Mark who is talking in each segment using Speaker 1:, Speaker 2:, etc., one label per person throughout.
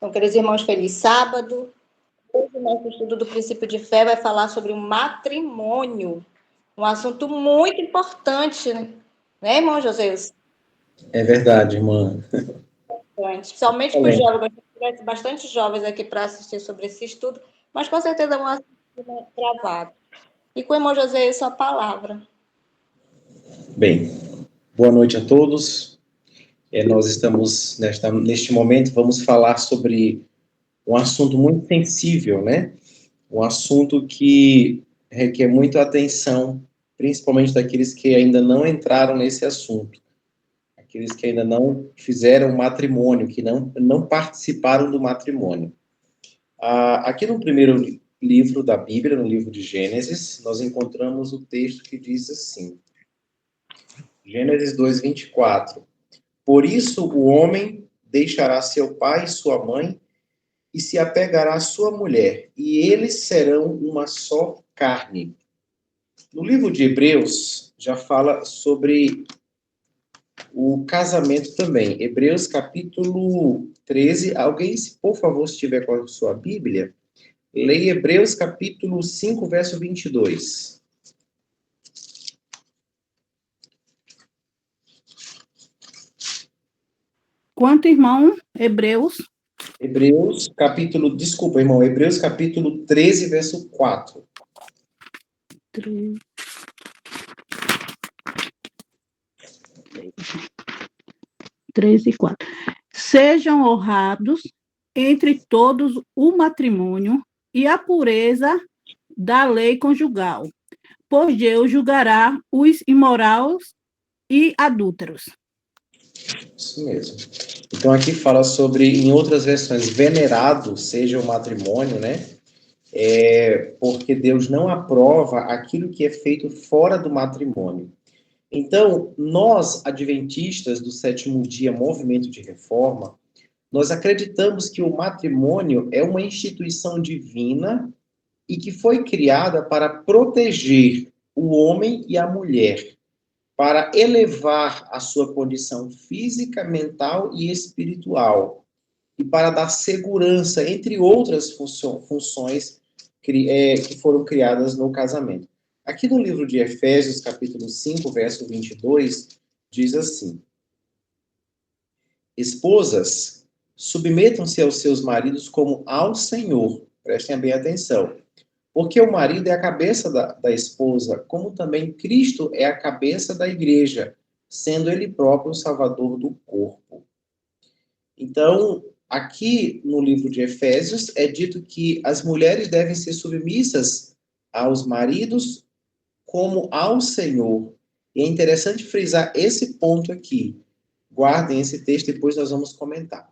Speaker 1: Então, queridos irmãos, feliz sábado. Hoje o nosso estudo do princípio de fé vai falar sobre o matrimônio, um assunto muito importante, né, irmão Joséus?
Speaker 2: É verdade, irmã.
Speaker 1: Principalmente para os jovens, tivesse bastante jovens aqui para assistir sobre esse estudo, mas com certeza é um assunto gravado. E com o irmão Joséus, sua palavra.
Speaker 2: Bem, boa noite a todos. Nós estamos, neste momento, vamos falar sobre um assunto muito sensível, né? Um assunto que requer muita atenção, principalmente daqueles que ainda não entraram nesse assunto, aqueles que ainda não fizeram matrimônio, que não participaram do matrimônio. Aqui no primeiro livro da Bíblia, no livro de Gênesis, nós encontramos o texto que diz assim, Gênesis 2:24. Por isso o homem deixará seu pai e sua mãe e se apegará à sua mulher, e eles serão uma só carne. No livro de Hebreus, já fala sobre o casamento também. Hebreus capítulo 13. Alguém, por favor, se tiver com a sua Bíblia, leia Hebreus capítulo 5, verso 22.
Speaker 3: Quanto, irmão? Hebreus
Speaker 2: capítulo 13, verso 4.
Speaker 3: 3 e 4. Sejam honrados entre todos o matrimônio e a pureza da lei conjugal, pois Deus julgará os imorais e adúlteros.
Speaker 2: Isso mesmo. Então aqui fala sobre, em outras versões, venerado seja o matrimônio, né? Porque Deus não aprova aquilo que é feito fora do matrimônio. Então, nós, adventistas do sétimo dia, movimento de reforma, nós acreditamos que o matrimônio é uma instituição divina e que foi criada para proteger o homem e a mulher, para elevar a sua condição física, mental e espiritual, e para dar segurança, entre outras funções que foram criadas no casamento. Aqui no livro de Efésios, capítulo 5, verso 22, diz assim: Esposas, submetam-se aos seus maridos como ao Senhor. Prestem bem atenção. Porque o marido é a cabeça da esposa, como também Cristo é a cabeça da igreja, sendo ele próprio o salvador do corpo. Então, aqui no livro de Efésios, é dito que as mulheres devem ser submissas aos maridos como ao Senhor. E é interessante frisar esse ponto aqui. Guardem esse texto, depois nós vamos comentar.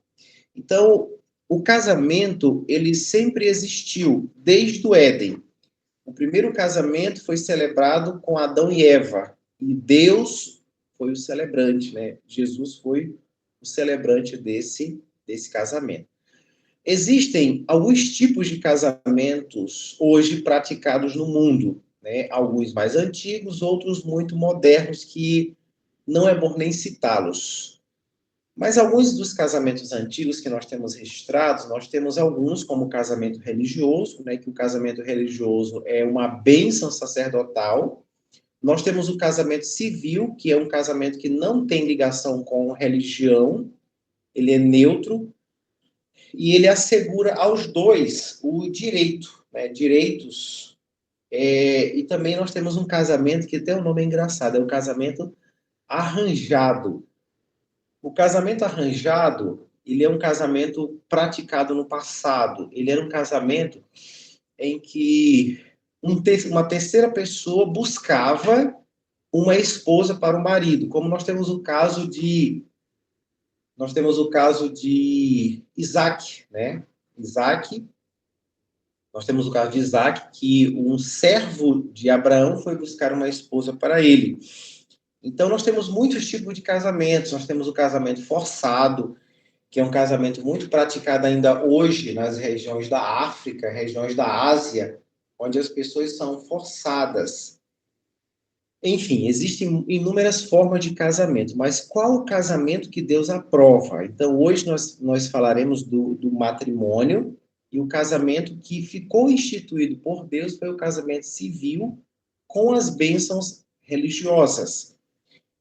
Speaker 2: Então, o casamento, ele sempre existiu, desde o Éden. O primeiro casamento foi celebrado com Adão e Eva. E Deus foi o celebrante, né? Jesus foi o celebrante desse casamento. Existem alguns tipos de casamentos hoje praticados no mundo, né? Alguns mais antigos, outros muito modernos, que não é bom nem citá-los. Mas alguns dos casamentos antigos que nós temos registrados, nós temos alguns como o casamento religioso, né? Que o casamento religioso é uma bênção sacerdotal. Nós temos o casamento civil, que é um casamento que não tem ligação com religião, ele é neutro, e ele assegura aos dois o direito, né? Direitos. E também nós temos um casamento que tem um nome engraçado, é o casamento arranjado. O casamento arranjado, ele é um casamento praticado no passado. Ele era um casamento em que uma terceira pessoa buscava uma esposa para o marido, como nós temos o caso de Isaac, né? Nós temos o caso de Isaac, que um servo de Abraão foi buscar uma esposa para ele. Então, nós temos muitos tipos de casamentos. Nós temos o casamento forçado, que é um casamento muito praticado ainda hoje nas regiões da África, regiões da Ásia, onde as pessoas são forçadas. Enfim, existem inúmeras formas de casamento, mas qual o casamento que Deus aprova? Então, hoje nós falaremos do matrimônio, e o casamento que ficou instituído por Deus foi o casamento civil com as bênçãos religiosas.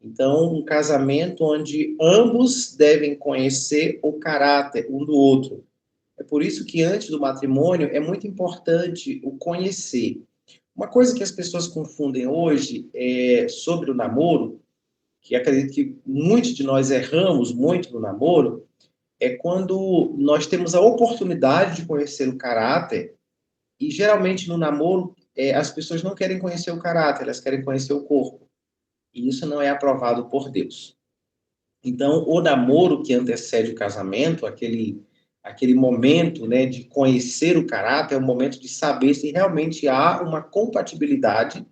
Speaker 2: Então, um casamento onde ambos devem conhecer o caráter um do outro. É por isso que antes do matrimônio é muito importante o conhecer. Uma coisa que as pessoas confundem hoje é sobre o namoro, que acredito que muitos de nós erramos muito no namoro, é quando nós temos a oportunidade de conhecer o caráter, e geralmente no namoro as pessoas não querem conhecer o caráter, elas querem conhecer o corpo. E isso não é aprovado por Deus. Então, o namoro que antecede o casamento, aquele momento, né, de conhecer o caráter, é o momento de saber se realmente há uma compatibilidade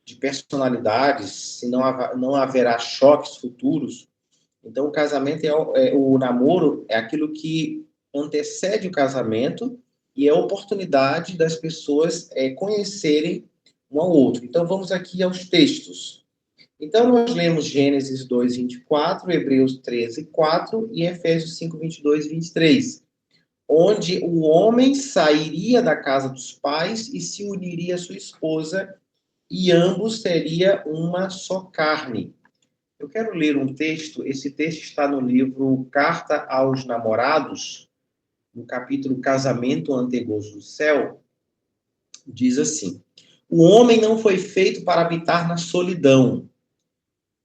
Speaker 2: de personalidades, se não haverá choques futuros. Então, o casamento o namoro é aquilo que antecede o casamento e é a oportunidade das pessoas conhecerem um ao outro. Então, vamos aqui aos textos. Então, nós lemos Gênesis 2, 24, Hebreus 13, 4 e Efésios 5, 22 e 23, onde o homem sairia da casa dos pais e se uniria à sua esposa, e ambos seriam uma só carne. Eu quero ler um texto, esse texto está no livro Carta aos Namorados, no capítulo Casamento Antegozo do Céu, diz assim: o homem não foi feito para habitar na solidão.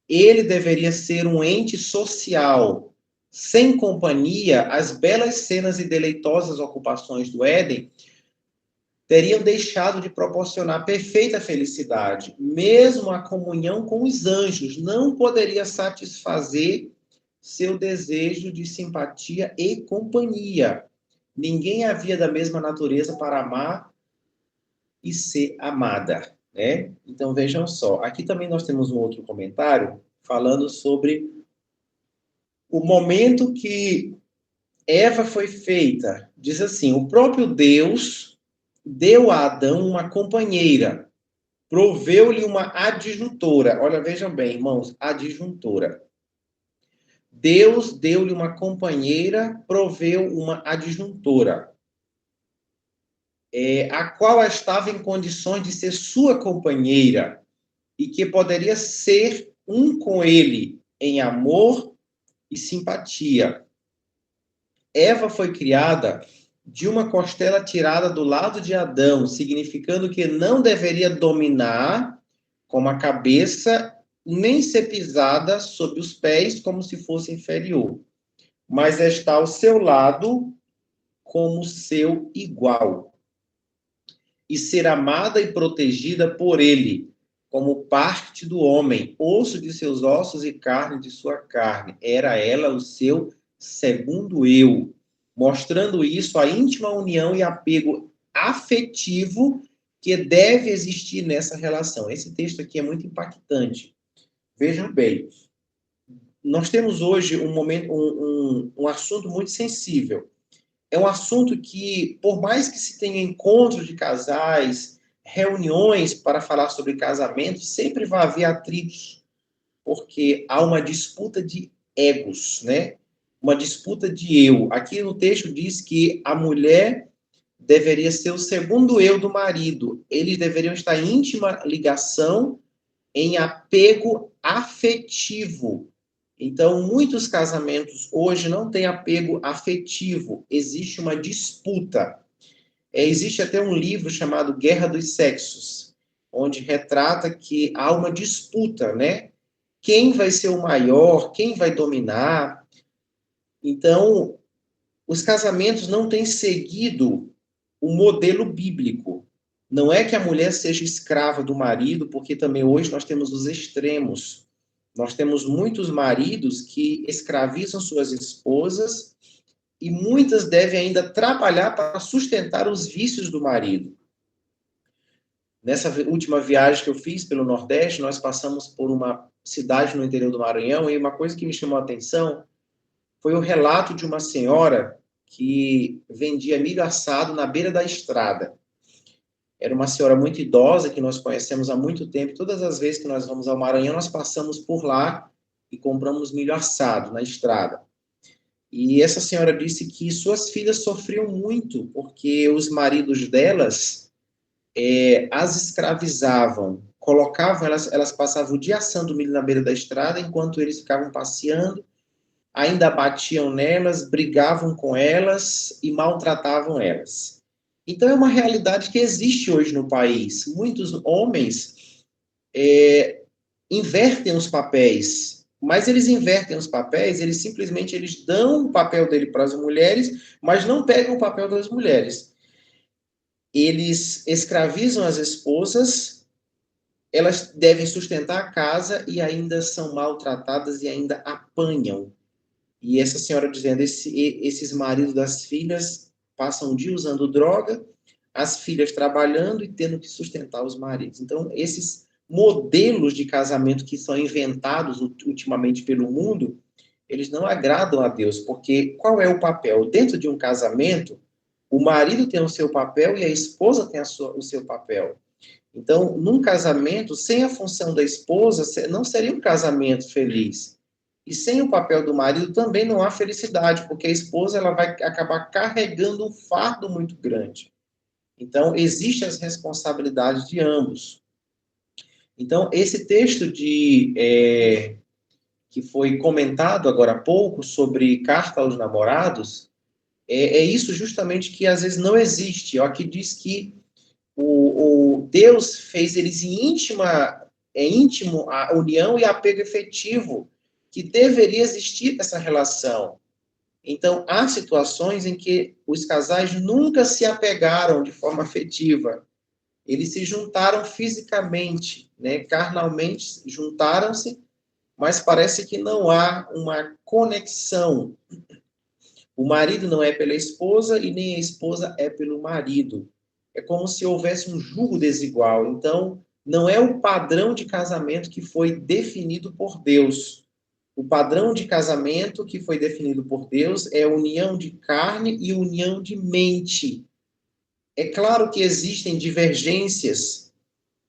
Speaker 2: Ele deveria ser um ente social. Sem companhia, as belas cenas e deleitosas ocupações do Éden teriam deixado de proporcionar perfeita felicidade. Mesmo a comunhão com os anjos não poderia satisfazer seu desejo de simpatia e companhia. Ninguém havia da mesma natureza para amar e ser amada, né? Então vejam só, aqui também nós temos um outro comentário falando sobre o momento que Eva foi feita. Diz assim: o próprio Deus deu a Adão uma companheira, proveu-lhe uma adjuntora. Olha, vejam bem, irmãos, adjuntora. Deus deu-lhe uma companheira, proveu uma adjuntora, a qual estava em condições de ser sua companheira e que poderia ser um com ele em amor e simpatia. Eva foi criada de uma costela tirada do lado de Adão, significando que não deveria dominar como a cabeça, nem ser pisada sob os pés como se fosse inferior, mas está ao seu lado como seu igual, e ser amada e protegida por ele, como parte do homem, osso de seus ossos e carne de sua carne. Era ela o seu segundo eu, mostrando isso a íntima união e apego afetivo que deve existir nessa relação. Esse texto aqui é muito impactante. Vejam bem, nós temos hoje um assunto muito sensível. É um assunto que, por mais que se tenha encontros de casais, reuniões para falar sobre casamento, sempre vai haver atritos, porque há uma disputa de egos, né? Uma disputa de eu. Aqui no texto diz que a mulher deveria ser o segundo eu do marido. Eles deveriam estar em íntima ligação, em apego afetivo. Então, muitos casamentos hoje não têm apego afetivo, existe uma disputa. Existe até um livro chamado Guerra dos Sexos, onde retrata que há uma disputa, né? Quem vai ser o maior, quem vai dominar. Então, os casamentos não têm seguido o modelo bíblico. Não é que a mulher seja escrava do marido, porque também hoje nós temos os extremos. Nós temos muitos maridos que escravizam suas esposas e muitas devem ainda trabalhar para sustentar os vícios do marido. Nessa última viagem que eu fiz pelo Nordeste, nós passamos por uma cidade no interior do Maranhão e uma coisa que me chamou a atenção foi o relato de uma senhora que vendia milho assado na beira da estrada. Era uma senhora muito idosa, que nós conhecemos há muito tempo. Todas as vezes que nós vamos ao Maranhão, nós passamos por lá e compramos milho assado na estrada. E essa senhora disse que suas filhas sofriam muito, porque os maridos delas as escravizavam, colocavam, elas passavam o dia assando milho na beira da estrada, enquanto eles ficavam passeando, ainda batiam nelas, brigavam com elas e maltratavam elas. Então, é uma realidade que existe hoje no país. Muitos homens invertem os papéis, mas eles invertem os papéis, eles dão o papel dele para as mulheres, mas não pegam o papel das mulheres. Eles escravizam as esposas, elas devem sustentar a casa e ainda são maltratadas e ainda apanham. E essa senhora dizendo, esses maridos das filhas passam o dia usando droga, as filhas trabalhando e tendo que sustentar os maridos. Então, esses modelos de casamento que são inventados ultimamente pelo mundo, eles não agradam a Deus, porque qual é o papel? Dentro de um casamento, o marido tem o seu papel e a esposa tem o seu papel. Então, num casamento, sem a função da esposa, não seria um casamento feliz. E sem o papel do marido também não há felicidade, porque a esposa ela vai acabar carregando um fardo muito grande. Então, existem as responsabilidades de ambos. Então, esse texto que foi comentado agora há pouco, sobre carta aos namorados, é isso justamente que às vezes não existe. Aqui diz que o Deus fez eles íntimo a união e apego efetivo, que deveria existir essa relação. Então, há situações em que os casais nunca se apegaram de forma afetiva. Eles se juntaram fisicamente, né? Carnalmente juntaram-se, mas parece que não há uma conexão. O marido não é pela esposa e nem a esposa é pelo marido. É como se houvesse um jugo desigual. Então, não é o padrão de casamento que foi definido por Deus. O padrão de casamento que foi definido por Deus é união de carne e união de mente. É claro que existem divergências,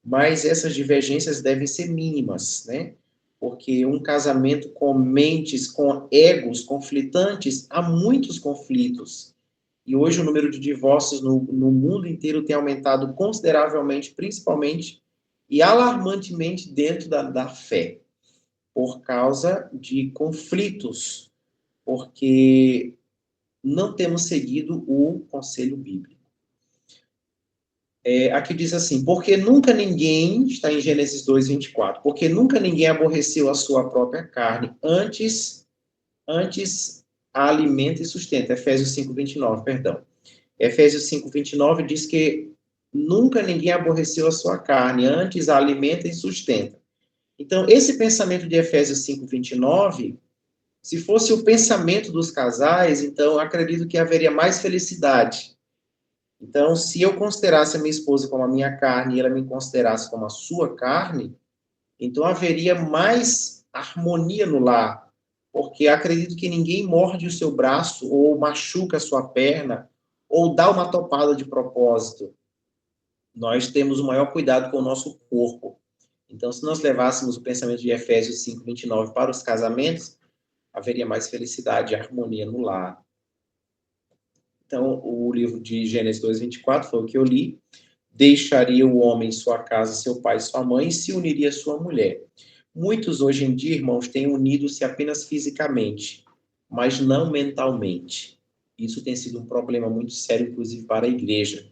Speaker 2: mas essas divergências devem ser mínimas, né? Porque um casamento com mentes, com egos conflitantes, há muitos conflitos. E hoje o número de divórcios no mundo inteiro tem aumentado consideravelmente, principalmente e alarmantemente dentro da fé, por causa de conflitos, porque não temos seguido o conselho bíblico. Aqui diz assim, porque nunca ninguém, está em Gênesis 2:24, porque nunca ninguém aborreceu a sua própria carne, antes a alimenta e sustenta. Efésios 5:29, perdão. Efésios 5:29 diz que nunca ninguém aborreceu a sua carne, antes a alimenta e sustenta. Então, esse pensamento de Efésios 5:29, se fosse o pensamento dos casais, então acredito que haveria mais felicidade. Então, se eu considerasse a minha esposa como a minha carne e ela me considerasse como a sua carne, então haveria mais harmonia no lar, porque acredito que ninguém morde o seu braço ou machuca a sua perna ou dá uma topada de propósito. Nós temos o maior cuidado com o nosso corpo. Então, se nós levássemos o pensamento de Efésios 5:29 para os casamentos, haveria mais felicidade e harmonia no lar. Então, o livro de Gênesis 2:24 foi o que eu li. Deixaria o homem sua casa, seu pai e sua mãe, e se uniria à sua mulher. Muitos hoje em dia, irmãos, têm unido-se apenas fisicamente, mas não mentalmente. Isso tem sido um problema muito sério, inclusive, para a igreja.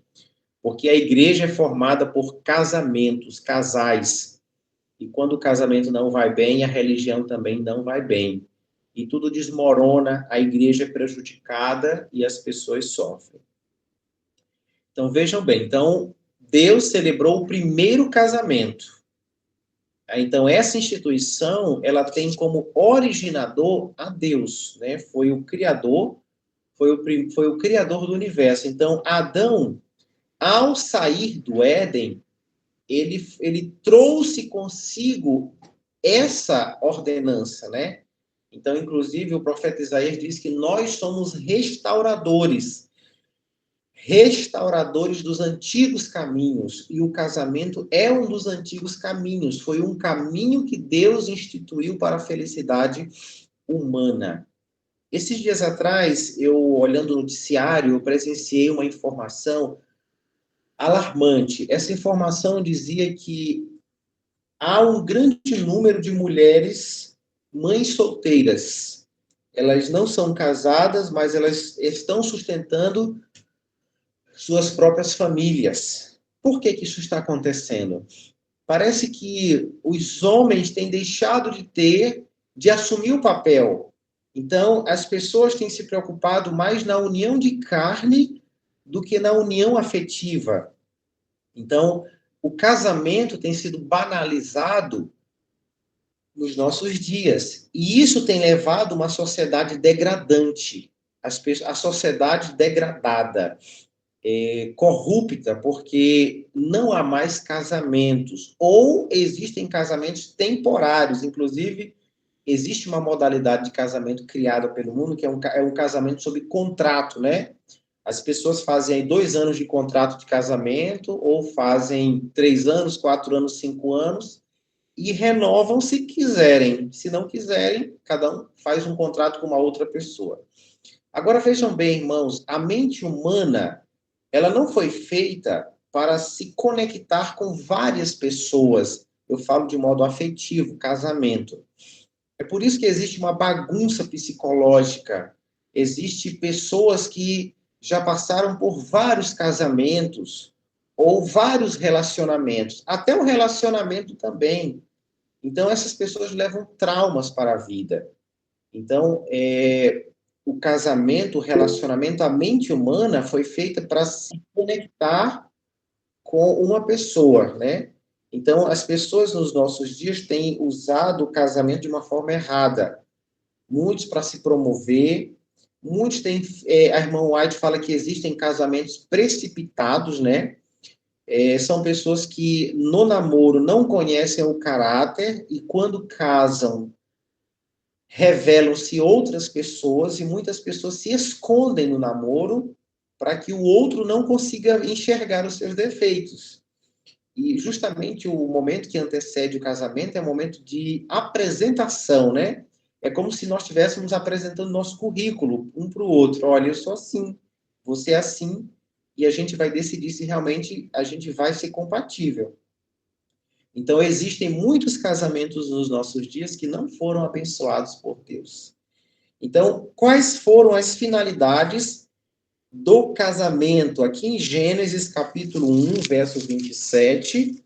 Speaker 2: Porque a igreja é formada por casamentos, casais. E quando o casamento não vai bem, a religião também não vai bem. E tudo desmorona, a igreja é prejudicada e as pessoas sofrem. Então, vejam bem. Então, Deus celebrou o primeiro casamento. Então, essa instituição, ela tem como originador a Deus, né? Foi o Criador, foi o Criador do universo. Então, Adão, ao sair do Éden, ele trouxe consigo essa ordenança, né? Então, inclusive, o profeta Isaías diz que nós somos restauradores. restauradores dos antigos caminhos, e o casamento é um dos antigos caminhos, foi um caminho que Deus instituiu para a felicidade humana. Esses dias atrás, eu, olhando o noticiário, eu presenciei uma informação alarmante. Essa informação dizia que há um grande número de mulheres mães solteiras. Elas não são casadas, mas elas estão sustentando suas próprias famílias. Por que isso está acontecendo? Parece que os homens têm deixado de assumir o papel. Então, as pessoas têm se preocupado mais na união de carne do que na união afetiva. Então, o casamento tem sido banalizado nos nossos dias. E isso tem levado a uma sociedade degradante, a sociedade degradada, corrupta, porque não há mais casamentos, ou existem casamentos temporários. Inclusive, existe uma modalidade de casamento criada pelo mundo, que é um casamento sob contrato, né? As pessoas fazem 2 anos de contrato de casamento, ou fazem 3 anos, 4 anos, 5 anos, e renovam se quiserem. Se não quiserem, cada um faz um contrato com uma outra pessoa. Agora, vejam bem, irmãos, a mente humana, ela não foi feita para se conectar com várias pessoas. Eu falo de modo afetivo, casamento. É por isso que existe uma bagunça psicológica. Existem pessoas que já passaram por vários casamentos ou vários relacionamentos, até o relacionamento também. Então, essas pessoas levam traumas para a vida. Então, o casamento, o relacionamento, a mente humana foi feita para se conectar com uma pessoa, né? Então, as pessoas nos nossos dias têm usado o casamento de uma forma errada. Muitos para se promover, muitos têm... a irmã White fala que existem casamentos precipitados, né? São pessoas que no namoro não conhecem o caráter e quando casam revelam-se outras pessoas e muitas pessoas se escondem no namoro para que o outro não consiga enxergar os seus defeitos. E justamente o momento que antecede o casamento é o momento de apresentação, né? É como se nós estivéssemos apresentando nosso currículo um para o outro. Olha, eu sou assim, você é assim, e a gente vai decidir se realmente a gente vai ser compatível. Então, existem muitos casamentos nos nossos dias que não foram abençoados por Deus. Então, quais foram as finalidades do casamento? Aqui em Gênesis, capítulo 1, verso 27,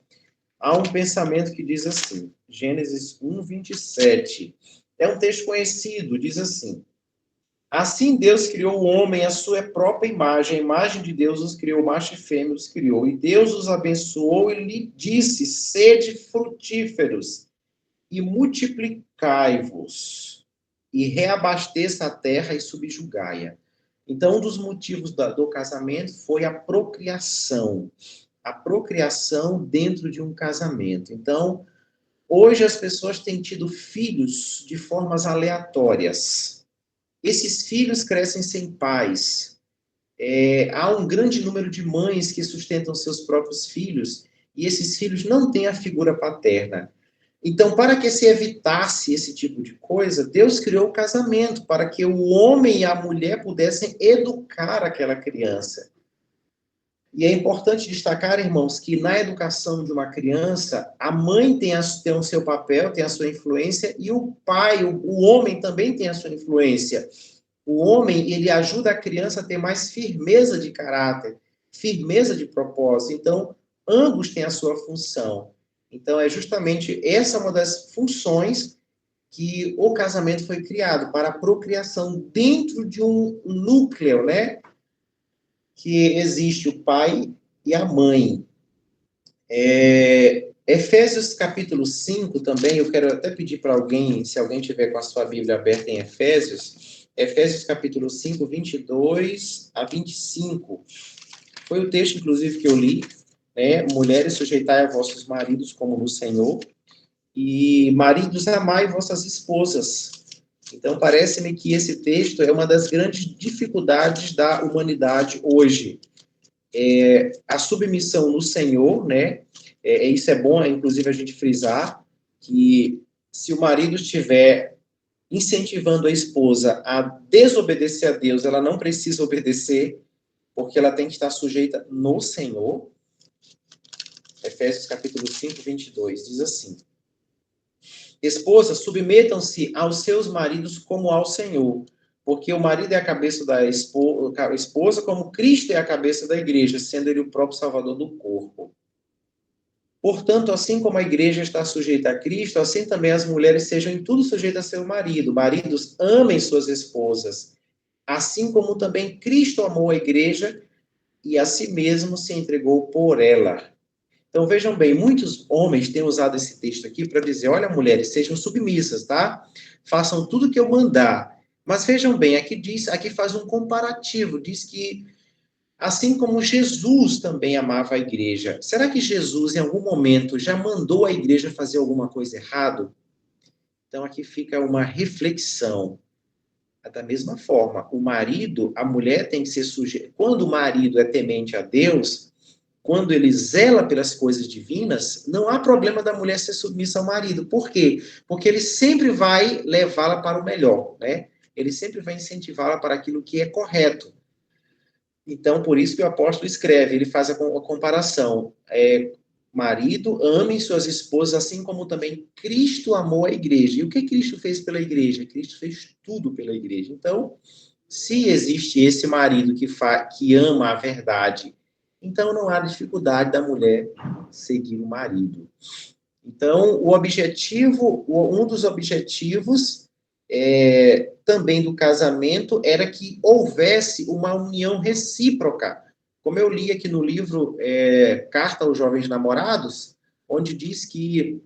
Speaker 2: há um pensamento que diz assim, Gênesis 1, 27. É um texto conhecido, diz assim: assim Deus criou o homem à sua própria imagem, a imagem de Deus os criou, macho e fêmea os criou, e Deus os abençoou e lhe disse, sede frutíferos e multiplicai-vos, e reabasteça a terra e subjugai-a. Então, um dos motivos do casamento foi a procriação dentro de um casamento. Então, hoje as pessoas têm tido filhos de formas aleatórias. Esses filhos crescem sem pais. Há um grande número de mães que sustentam seus próprios filhos e esses filhos não têm a figura paterna. Então, para que se evitasse esse tipo de coisa, Deus criou o casamento para que o homem e a mulher pudessem educar aquela criança. E é importante destacar, irmãos, que na educação de uma criança, a mãe tem o seu papel, tem a sua influência, e o pai, o homem também tem a sua influência. O homem, ele ajuda a criança a ter mais firmeza de caráter, firmeza de propósito. Então, ambos têm a sua função. Então, é justamente essa uma das funções que o casamento foi criado, para a procriação dentro de um núcleo, né? Que existe o pai e a mãe. Efésios capítulo 5 também, eu quero até pedir para alguém, se alguém tiver com a sua Bíblia aberta em Efésios capítulo 5, 22 a 25. Foi o texto, inclusive, que eu li, né? Mulheres, sujeitai a vossos maridos como no Senhor, e maridos, amai vossas esposas. Então, parece-me que esse texto é uma das grandes dificuldades da humanidade hoje. A submissão no Senhor, né? Isso é bom, inclusive, a gente frisar que se o marido estiver incentivando a esposa a desobedecer a Deus, ela não precisa obedecer, porque ela tem que estar sujeita no Senhor. Efésios capítulo 5, 22, diz assim: Esposas, submetam-se aos seus maridos como ao Senhor, porque o marido é a cabeça da esposa, como Cristo é a cabeça da igreja, sendo ele o próprio salvador do corpo. Portanto, assim como a igreja está sujeita a Cristo, assim também as mulheres sejam em tudo sujeitas a seu marido. Maridos, amem suas esposas, assim como também Cristo amou a igreja e a si mesmo se entregou por ela. Então, vejam bem, muitos homens têm usado esse texto aqui para dizer, olha, mulheres, sejam submissas, tá? Façam tudo que eu mandar. Mas vejam bem, aqui faz um comparativo, diz que assim como Jesus também amava a igreja. Será que Jesus, em algum momento, já mandou a igreja fazer alguma coisa errada? Então, aqui fica uma reflexão. Da mesma forma, o marido, a mulher tem que ser sujeita. Quando o marido é temente a Deus, quando ele zela pelas coisas divinas, não há problema da mulher ser submissa ao marido. Por quê? Porque ele sempre vai levá-la para o melhor, né? Ele sempre vai incentivá-la para aquilo que é correto. Então, por isso que o apóstolo escreve, ele faz a comparação. Marido, amem suas esposas, assim como também Cristo amou a igreja. E o que Cristo fez pela igreja? Cristo fez tudo pela igreja. Então, se existe esse marido que ama a verdade, então não há dificuldade da mulher seguir o marido. Então, um dos objetivos também do casamento era que houvesse uma união recíproca. Como eu li aqui no livro Carta aos Jovens Namorados, onde diz que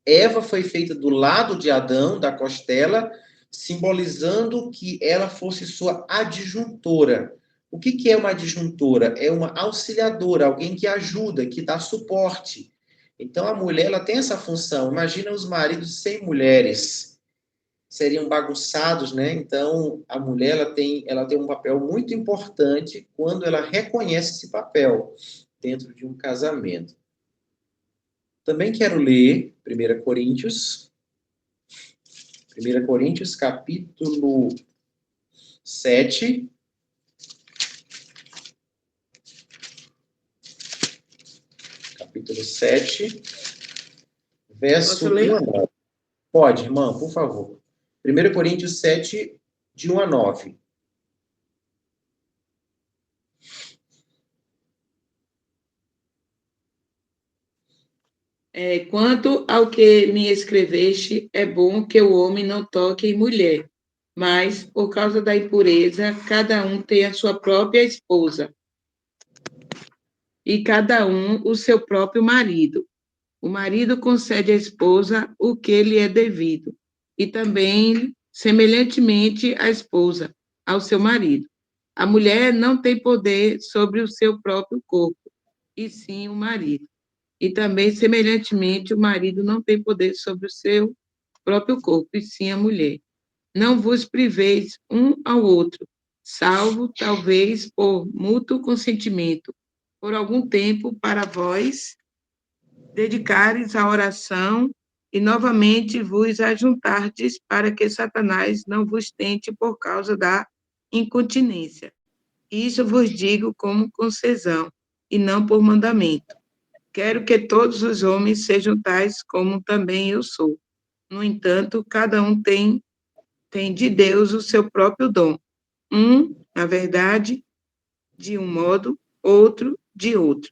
Speaker 2: Eva foi feita do lado de Adão, da costela, simbolizando que ela fosse sua adjuntora. O que é uma adjuntora? É uma auxiliadora, alguém que ajuda, que dá suporte. Então, a mulher ela tem essa função. Imagina os maridos sem mulheres. Seriam bagunçados, né? Então, a mulher ela tem um papel muito importante quando ela reconhece esse papel dentro de um casamento. Também quero ler 1 Coríntios, capítulo 7. Capítulo 7, verso 1 a 9. Pode, irmã, por favor. 1 Coríntios 7, de 1 a 9.
Speaker 4: Quanto ao que me escreveste, é bom que o homem não toque em mulher, mas, por causa da impureza, cada um tem a sua própria esposa, e cada um o seu próprio marido. O marido concede à esposa o que lhe é devido, e também, semelhantemente, a esposa ao seu marido. A mulher não tem poder sobre o seu próprio corpo, e sim o marido. E também, semelhantemente, o marido não tem poder sobre o seu próprio corpo, e sim a mulher. Não vos priveis um ao outro, salvo, talvez, por mútuo consentimento, por algum tempo, para vós dedicares à oração e novamente vos ajuntardes para que Satanás não vos tente por causa da incontinência. Isso vos digo como concessão, e não por mandamento. Quero que todos os homens sejam tais como também eu sou. No entanto, cada um tem de Deus o seu próprio dom. Na verdade, de um modo, outro, de outro.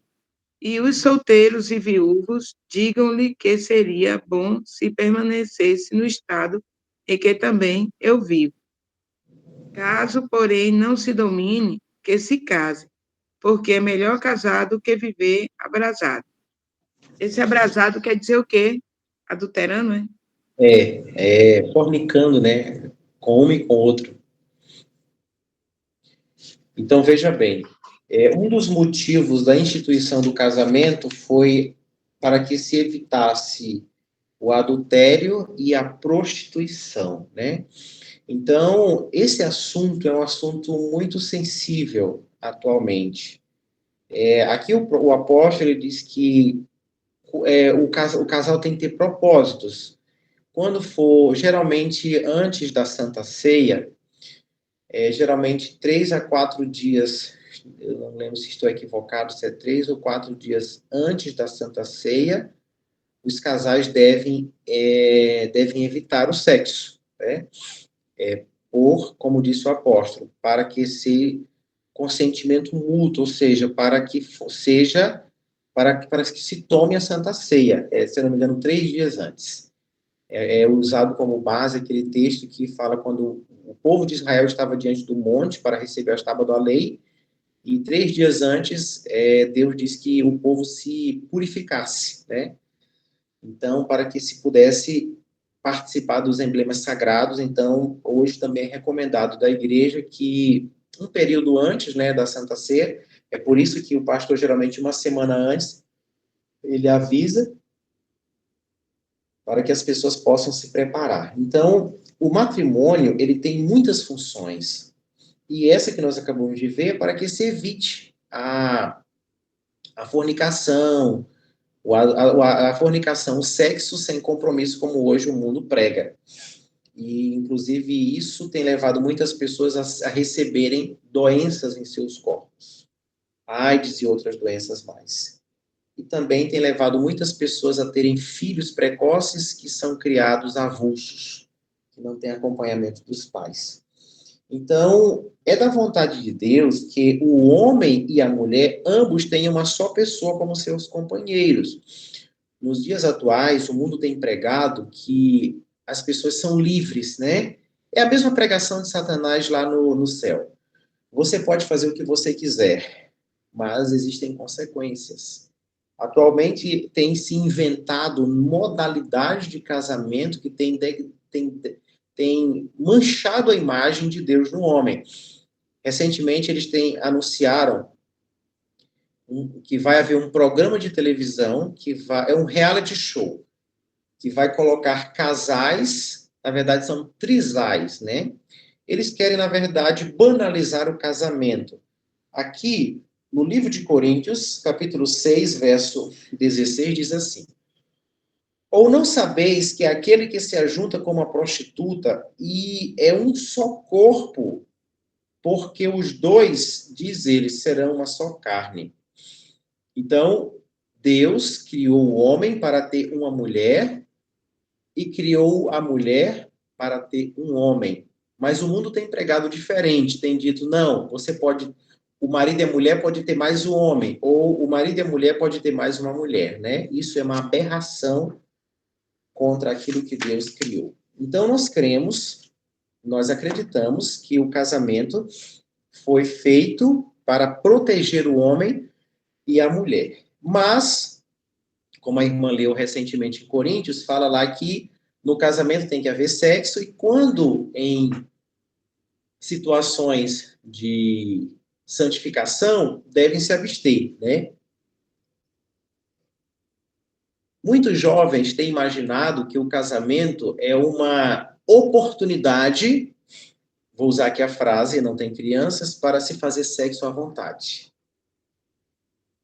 Speaker 4: E os solteiros e viúvos, digam-lhe que seria bom se permanecesse no estado em que também eu vivo. Caso, porém, não se domine, que se case, porque é melhor casar do que viver abrasado. Esse abrasado quer dizer o quê? Adulterando, é?
Speaker 2: Fornicando, né? Com um e com outro. Então, veja bem, um dos motivos da instituição do casamento foi para que se evitasse o adultério e a prostituição, né? Então, esse assunto é um assunto muito sensível atualmente. Aqui o apóstolo ele diz que o casal tem que ter propósitos. Quando for, geralmente, antes da Santa Ceia, geralmente 3 a 4 dias, eu não lembro se estou equivocado, se é 3 ou 4 dias antes da Santa Ceia, os casais devem evitar o sexo, né? Como disse o apóstolo, para que esse consentimento mútuo, ou seja, para que se tome a Santa Ceia, se não me engano, 3 dias antes. É usado como base aquele texto que fala quando o povo de Israel estava diante do monte para receber as tábuas da lei, e 3 dias antes, Deus disse que o povo se purificasse, né? Então, para que se pudesse participar dos emblemas sagrados, então, hoje também é recomendado da igreja que um período antes, né, da Santa Ceia, é por isso que o pastor, geralmente, uma semana antes, ele avisa para que as pessoas possam se preparar. Então, o matrimônio, ele tem muitas funções. E essa que nós acabamos de ver é para que se evite a fornicação, a fornicação, o sexo sem compromisso, como hoje o mundo prega. E, inclusive, isso tem levado muitas pessoas a receberem doenças em seus corpos. AIDS e outras doenças mais. E também tem levado muitas pessoas a terem filhos precoces que são criados avulsos, que não têm acompanhamento dos pais. Então, é da vontade de Deus que o homem e a mulher, ambos tenham uma só pessoa como seus companheiros. Nos dias atuais, o mundo tem pregado que as pessoas são livres, né? É a mesma pregação de Satanás lá no céu. Você pode fazer o que você quiser, mas existem consequências. Atualmente tem se inventado modalidades de casamento que tem manchado a imagem de Deus no homem. Recentemente eles anunciaram que vai haver um programa de televisão é um reality show que vai colocar casais, na verdade são trisais, né? Eles querem, na verdade, banalizar o casamento. Aqui, no livro de Coríntios, capítulo 6, verso 16, diz assim: ou não sabeis que aquele que se ajunta com uma prostituta e é um só corpo, porque os dois, diz ele, serão uma só carne. Então, Deus criou o homem para ter uma mulher e criou a mulher para ter um homem. Mas o mundo tem pregado diferente, tem dito, não, o marido e a mulher pode ter mais um homem, ou o marido e a mulher pode ter mais uma mulher, né? Isso é uma aberração contra aquilo que Deus criou. Então, nós acreditamos que o casamento foi feito para proteger o homem e a mulher. Mas, como a irmã leu recentemente em Coríntios, fala lá que no casamento tem que haver sexo, e quando em situações de santificação, devem se abster, né? Muitos jovens têm imaginado que o casamento é uma oportunidade, vou usar aqui a frase, não tem crianças, para se fazer sexo à vontade.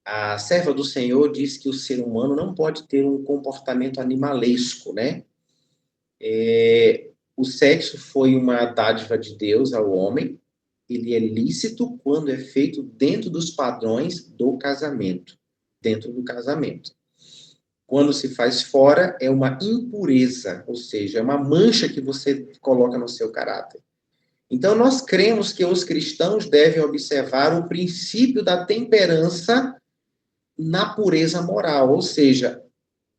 Speaker 2: A serva do Senhor diz que o ser humano não pode ter um comportamento animalesco, né? O sexo foi uma dádiva de Deus ao homem, ele é lícito quando é feito dentro dos padrões do casamento, dentro do casamento. Quando se faz fora, é uma impureza, ou seja, é uma mancha que você coloca no seu caráter. Então, nós cremos que os cristãos devem observar o princípio da temperança na pureza moral, ou seja,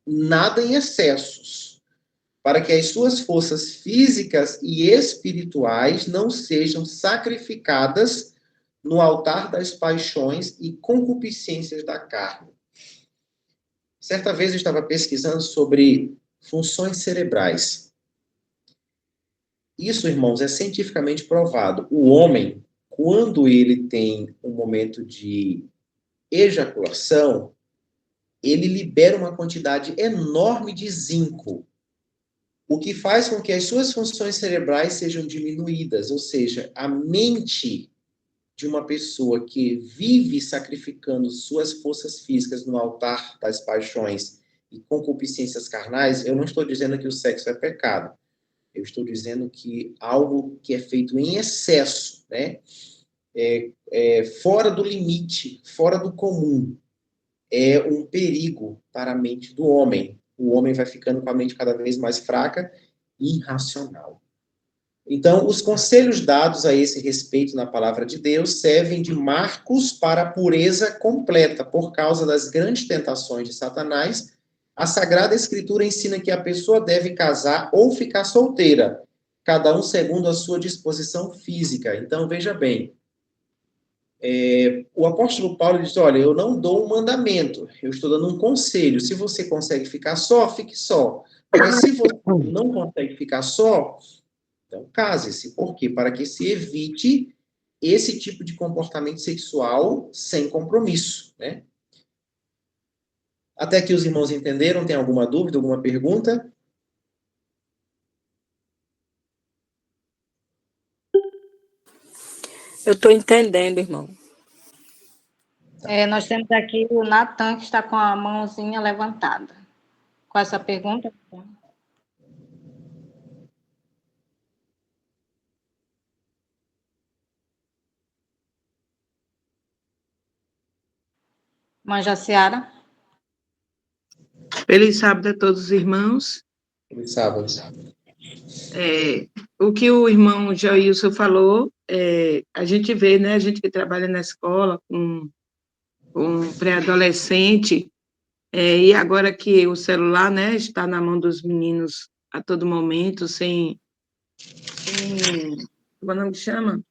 Speaker 2: nada em excessos, para que as suas forças físicas e espirituais não sejam sacrificadas no altar das paixões e concupiscências da carne. Certa vez eu estava pesquisando sobre funções cerebrais. Isso, irmãos, é cientificamente provado. O homem, quando ele tem um momento de ejaculação, ele libera uma quantidade enorme de zinco, o que faz com que as suas funções cerebrais sejam diminuídas, ou seja, a mente de uma pessoa que vive sacrificando suas forças físicas no altar das paixões e concupiscências carnais, eu não estou dizendo que o sexo é pecado. Eu estou dizendo que algo que é feito em excesso, né? Fora do limite, fora do comum, é um perigo para a mente do homem. O homem vai ficando com a mente cada vez mais fraca e irracional. Então, os conselhos dados a esse respeito na palavra de Deus servem de marcos para a pureza completa. Por causa das grandes tentações de Satanás, a Sagrada Escritura ensina que a pessoa deve casar ou ficar solteira, cada um segundo a sua disposição física. Então, veja bem, o apóstolo Paulo diz, olha, eu não dou um mandamento, eu estou dando um conselho. Se você consegue ficar só, fique só. Mas se você não consegue ficar só, então case-se. Por quê? Para que se evite esse tipo de comportamento sexual sem compromisso, né? Até que os irmãos entenderam? Tem alguma dúvida, alguma pergunta?
Speaker 5: Eu estou entendendo, irmão.
Speaker 1: Nós temos aqui o Natan, que está com a mãozinha levantada. Com essa pergunta? Mãe Jaciara?
Speaker 4: Feliz sábado a todos os irmãos.
Speaker 2: Feliz sábado.
Speaker 4: O que o irmão Joilson falou, a gente vê, né, a gente que trabalha na escola com pré-adolescente, e agora que o celular, né, está na mão dos meninos a todo momento, como é que chama?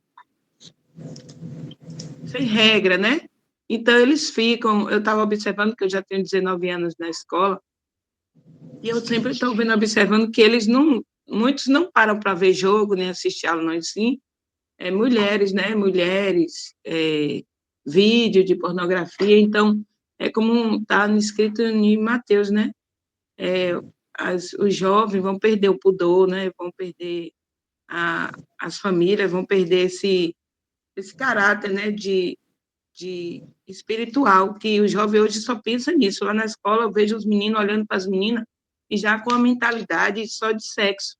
Speaker 4: Sem regra, né? Então, eles ficam, eu estava observando que eu já tenho 19 anos na escola, e eu sempre estou observando que muitos não param para ver jogo, nem assistir aula, não, sim, mulheres, né? Mulheres, vídeo de pornografia, então, é como está escrito em Mateus, né? Os jovens vão perder o pudor, né? Vão perder as famílias, vão perder esse caráter, né? De espiritual, que o jovem hoje só pensa nisso. Lá na escola eu vejo os meninos olhando para as meninas e já com a mentalidade só de sexo,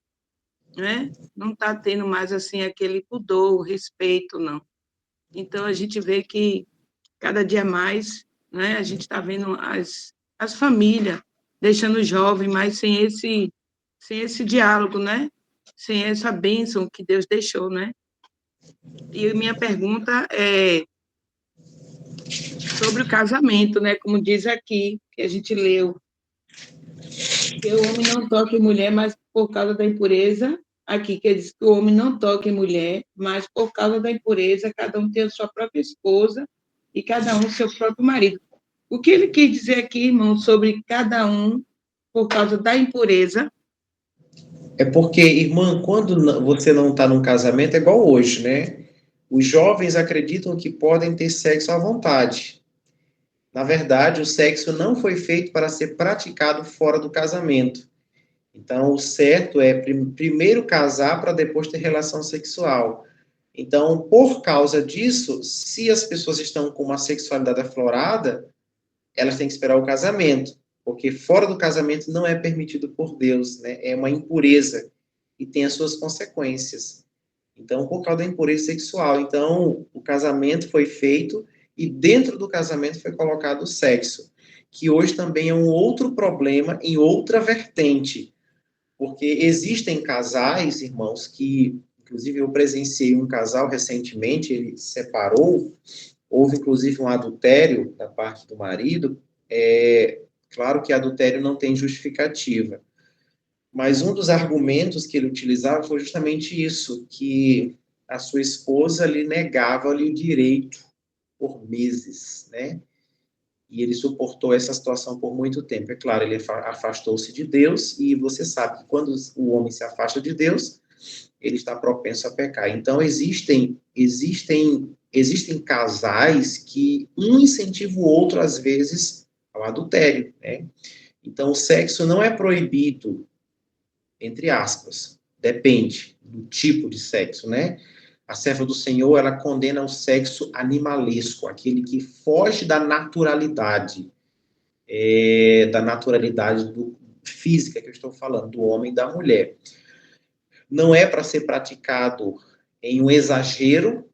Speaker 4: né? Não está tendo mais, assim, aquele pudor, respeito, não. Então, a gente vê que cada dia mais, né, a gente está vendo as famílias deixando o jovem mais sem esse diálogo, né? Sem essa bênção que Deus deixou, né? E minha pergunta é sobre o casamento, né? Como diz aqui, que a gente leu, que o homem não toque mulher, mas por causa da impureza, aqui, que diz que o homem não toque mulher, mas por causa da impureza, cada um tem a sua própria esposa e cada um seu próprio marido. O que ele quis dizer aqui, irmão, sobre cada um por causa da impureza?
Speaker 2: É porque, irmã, quando você não está num casamento, é igual hoje, né? Os jovens acreditam que podem ter sexo à vontade. Na verdade, o sexo não foi feito para ser praticado fora do casamento. Então, o certo é primeiro casar para depois ter relação sexual. Então, por causa disso, se as pessoas estão com uma sexualidade aflorada, elas têm que esperar o casamento, porque fora do casamento não é permitido por Deus, né? É uma impureza e tem as suas consequências. Então, por causa da impureza sexual. Então, o casamento foi feito e dentro do casamento foi colocado o sexo, que hoje também é um outro problema em outra vertente, porque existem casais, irmãos, que, inclusive, eu presenciei um casal recentemente, ele se separou, houve, inclusive, um adultério da parte do marido. Claro que adultério não tem justificativa, mas um dos argumentos que ele utilizava foi justamente isso, que a sua esposa lhe negava-lhe o direito por meses, né? E ele suportou essa situação por muito tempo. É claro, ele afastou-se de Deus, e você sabe que quando o homem se afasta de Deus, ele está propenso a pecar. Então, existem casais que um incentiva o outro, às vezes, ao adultério, né? Então, o sexo não é proibido, entre aspas. Depende do tipo de sexo, né? A serva do Senhor, ela condena o sexo animalesco, aquele que foge da naturalidade, física que eu estou falando, do homem e da mulher. Não é para ser praticado em um exagero,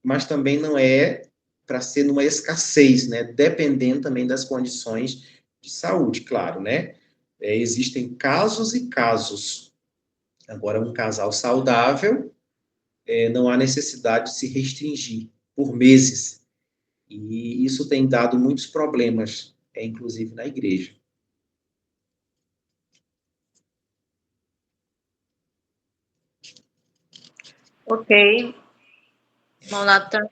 Speaker 2: mas também não é para ser numa escassez, né? Dependendo também das condições de saúde, claro, né? Existem casos e casos. Agora, um casal saudável, não há necessidade de se restringir por meses. E isso tem dado muitos problemas, inclusive na igreja.
Speaker 1: Ok. Irmão Natan,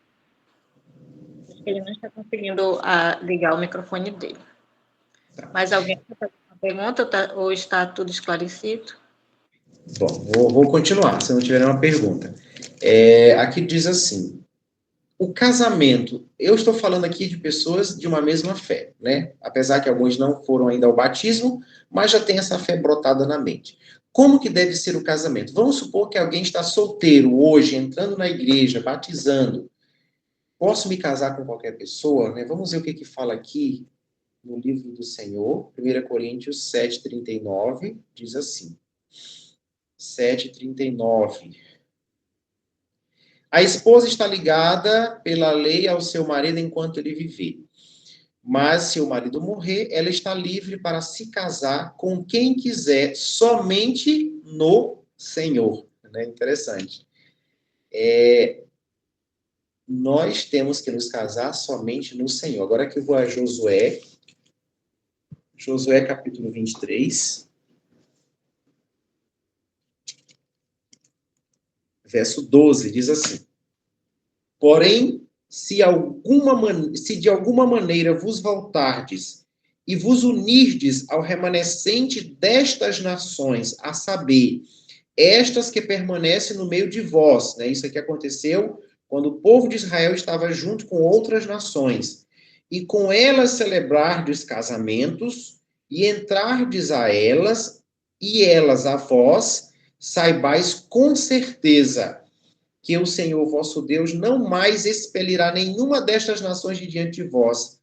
Speaker 1: acho que ele não está conseguindo ligar o microfone dele. Mais alguém quer fazer uma pergunta ou está tudo esclarecido?
Speaker 2: Bom, vou continuar, se não tiver nenhuma pergunta. Aqui diz assim, o casamento, eu estou falando aqui de pessoas de uma mesma fé, né? Apesar que alguns não foram ainda ao batismo, mas já tem essa fé brotada na mente. Como que deve ser o casamento? Vamos supor que alguém está solteiro hoje, entrando na igreja, batizando. Posso me casar com qualquer pessoa? Né? Vamos ver o que fala aqui no livro do Senhor, 1 Coríntios 7:39, diz assim. 7:39. A esposa está ligada pela lei ao seu marido enquanto ele viver. Mas se o marido morrer, ela está livre para se casar com quem quiser, somente no Senhor. Né? Interessante. Nós temos que nos casar somente no Senhor. Agora que eu vou a Josué capítulo 23, verso 12, diz assim: Porém, se de alguma maneira vos voltardes e vos unirdes ao remanescente destas nações, a saber, estas que permanecem no meio de vós, né? Isso aqui aconteceu quando o povo de Israel estava junto com outras nações, e com elas celebrardes casamentos, e entrardes a elas, e elas a vós, saibais com certeza que o Senhor vosso Deus não mais expelirá nenhuma destas nações de diante de vós,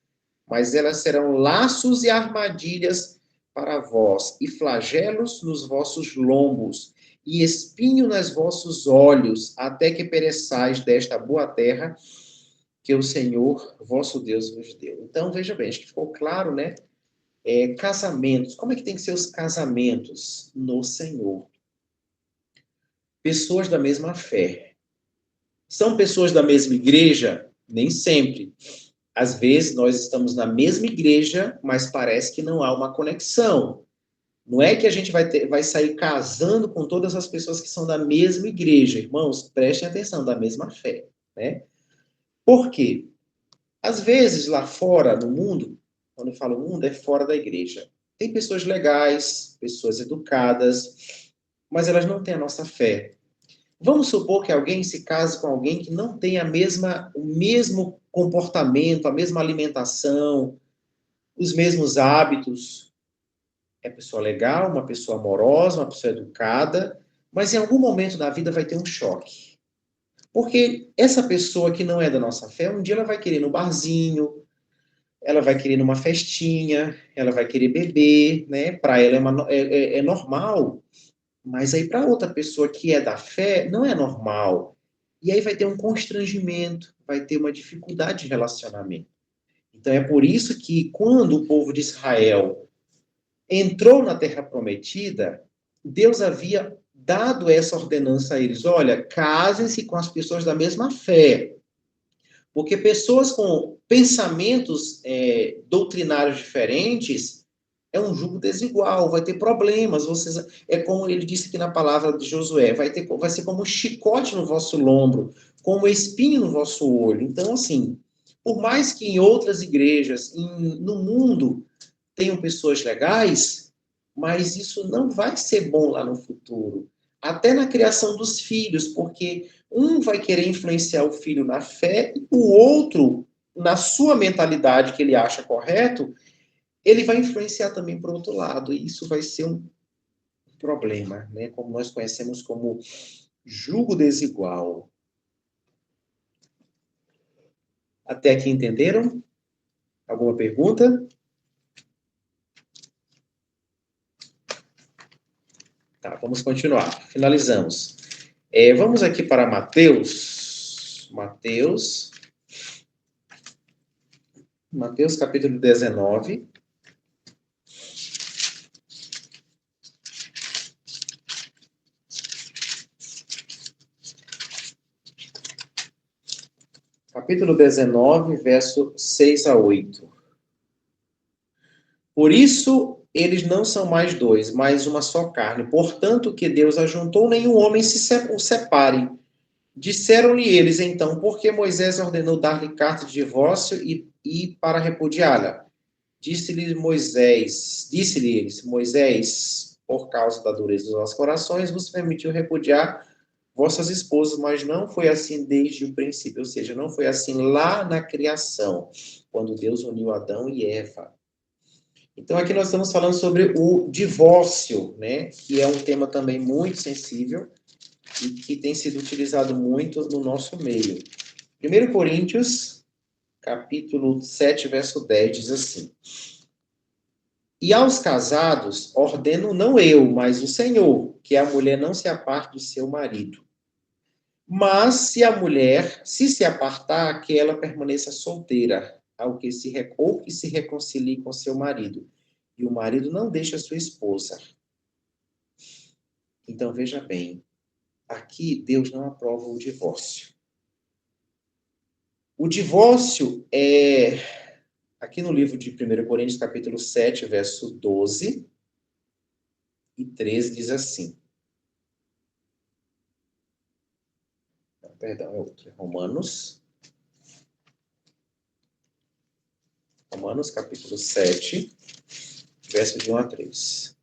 Speaker 2: mas elas serão laços e armadilhas para vós, e flagelos nos vossos lombos, e espinho nos vossos olhos, até que pereçais desta boa terra que o Senhor vosso Deus vos deu. Então, veja bem, acho que ficou claro, né? Casamentos. Como é que tem que ser os casamentos? No Senhor. Pessoas da mesma fé. São pessoas da mesma igreja? Nem sempre. Às vezes, nós estamos na mesma igreja, mas parece que não há uma conexão. Não é que a gente vai sair casando com todas as pessoas que são da mesma igreja. Irmãos, prestem atenção, da mesma fé. Né? Por quê? Às vezes, lá fora, no mundo, quando eu falo mundo, é fora da igreja. Tem pessoas legais, pessoas educadas, mas elas não têm a nossa fé. Vamos supor que alguém se case com alguém que não tem o mesmo comportamento, a mesma alimentação, os mesmos hábitos. É pessoa legal, uma pessoa amorosa, uma pessoa educada, mas em algum momento da vida vai ter um choque. Porque essa pessoa que não é da nossa fé, um dia ela vai querer ir no barzinho, ela vai querer ir numa festinha, ela vai querer beber, né? Para ela é normal. Mas aí, para outra pessoa que é da fé, não é normal. E aí vai ter um constrangimento, vai ter uma dificuldade de relacionamento. Então, é por isso que, quando o povo de Israel entrou na Terra Prometida, Deus havia dado essa ordenança a eles: olha, casem-se com as pessoas da mesma fé. Porque pessoas com pensamentos doutrinários diferentes é um jugo desigual, vai ter problemas. É como ele disse aqui na palavra de Josué, vai ser como um chicote no vosso lombro, como um espinho no vosso olho. Então, assim, por mais que em outras igrejas, no mundo, tenham pessoas legais, mas isso não vai ser bom lá no futuro. Até na criação dos filhos, porque um vai querer influenciar o filho na fé e o outro, na sua mentalidade que ele acha correto, ele vai influenciar também para o outro lado, e isso vai ser um problema, né? Como nós conhecemos como jugo desigual. Até aqui entenderam? Alguma pergunta? Tá, vamos continuar. Finalizamos. Vamos aqui para Mateus. Mateus capítulo 19. Capítulo 19, verso 6 a 8. Por isso, eles não são mais dois, mas uma só carne. Portanto, que Deus ajuntou, nenhum homem o separe. Disseram-lhe eles, então, por que Moisés ordenou dar-lhe carta de divórcio e para repudiá-la? Disse-lhe eles, Moisés, por causa da dureza dos nossos corações, vos permitiu repudiar vossas esposas, mas não foi assim desde o princípio, ou seja, não foi assim lá na criação, quando Deus uniu Adão e Eva. Então, aqui nós estamos falando sobre o divórcio, né? Que é um tema também muito sensível e que tem sido utilizado muito no nosso meio. 1 Coríntios, capítulo 7, verso 10, diz assim: E aos casados ordeno não eu, mas o Senhor, que a mulher não se aparte do seu marido. Mas se a mulher se apartar, que ela permaneça solteira, ou que se reconcilie com seu marido. E o marido não deixa sua esposa. Então, veja bem, aqui Deus não aprova o divórcio. O divórcio aqui no livro de 1 Coríntios, capítulo 7, verso 12 e 13, diz assim. Perdão, é outro. Romanos, capítulo 7, verso de 1 a 3.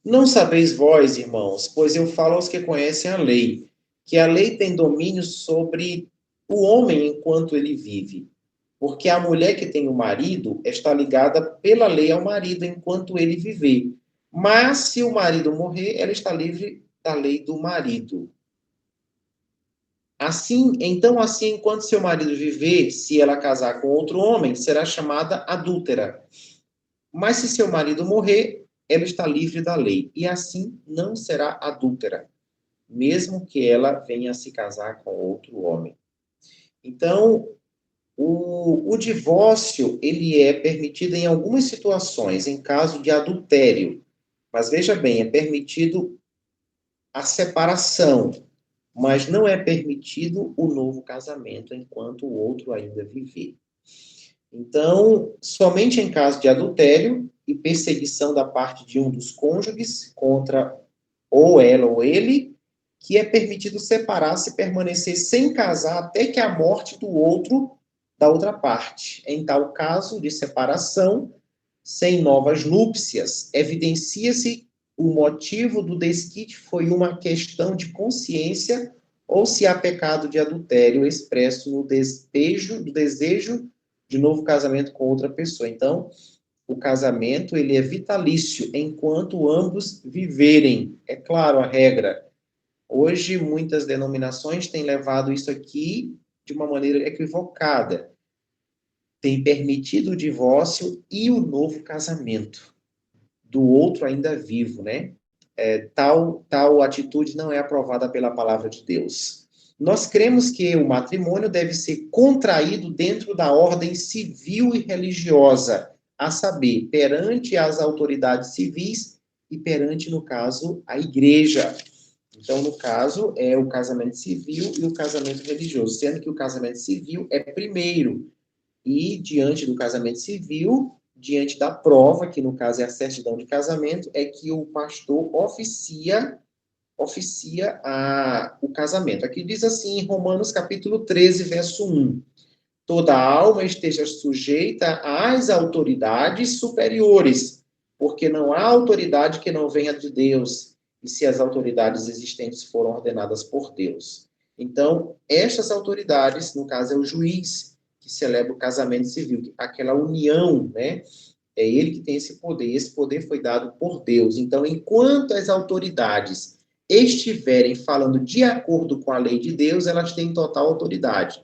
Speaker 2: Não sabeis vós, irmãos, pois eu falo aos que conhecem a lei, que a lei tem domínio sobre o homem enquanto ele vive. Porque a mulher que tem o marido está ligada pela lei ao marido enquanto ele viver. Mas se o marido morrer, ela está livre da lei do marido. Assim, enquanto seu marido viver, se ela casar com outro homem, será chamada adúltera. Mas se seu marido morrer, ela está livre da lei, e assim não será adúltera, mesmo que ela venha a se casar com outro homem. Então, o divórcio, ele é permitido em algumas situações, em caso de adultério. Mas veja bem, é permitido a separação, mas não é permitido o novo casamento enquanto o outro ainda viver. Então, somente em caso de adultério e perseguição da parte de um dos cônjuges contra ou ela ou ele, que é permitido separar-se e permanecer sem casar até que a morte da outra parte. Em tal caso de separação, sem novas núpcias, evidencia-se o motivo do desquite foi uma questão de consciência ou se há pecado de adultério expresso no desejo de novo casamento com outra pessoa. Então, o casamento, ele é vitalício enquanto ambos viverem. É claro a regra. Hoje, muitas denominações têm levado isso aqui de uma maneira equivocada. Tem permitido o divórcio e o novo casamento do outro ainda vivo, né? Tal atitude não é aprovada pela palavra de Deus. Nós cremos que o matrimônio deve ser contraído dentro da ordem civil e religiosa, a saber, perante as autoridades civis e perante, no caso, a igreja. Então, no caso, é o casamento civil e o casamento religioso, sendo que o casamento civil é primeiro. E, diante do casamento civil, diante da prova, que no caso é a certidão de casamento, é que o pastor oficia o casamento. Aqui diz assim, em Romanos capítulo 13, verso 1. Toda alma esteja sujeita às autoridades superiores, porque não há autoridade que não venha de Deus, e se as autoridades existentes foram ordenadas por Deus. Então, estas autoridades, no caso é o juiz, que celebra o casamento civil, aquela união, né? É ele que tem esse poder foi dado por Deus. Então, enquanto as autoridades estiverem falando de acordo com a lei de Deus, elas têm total autoridade.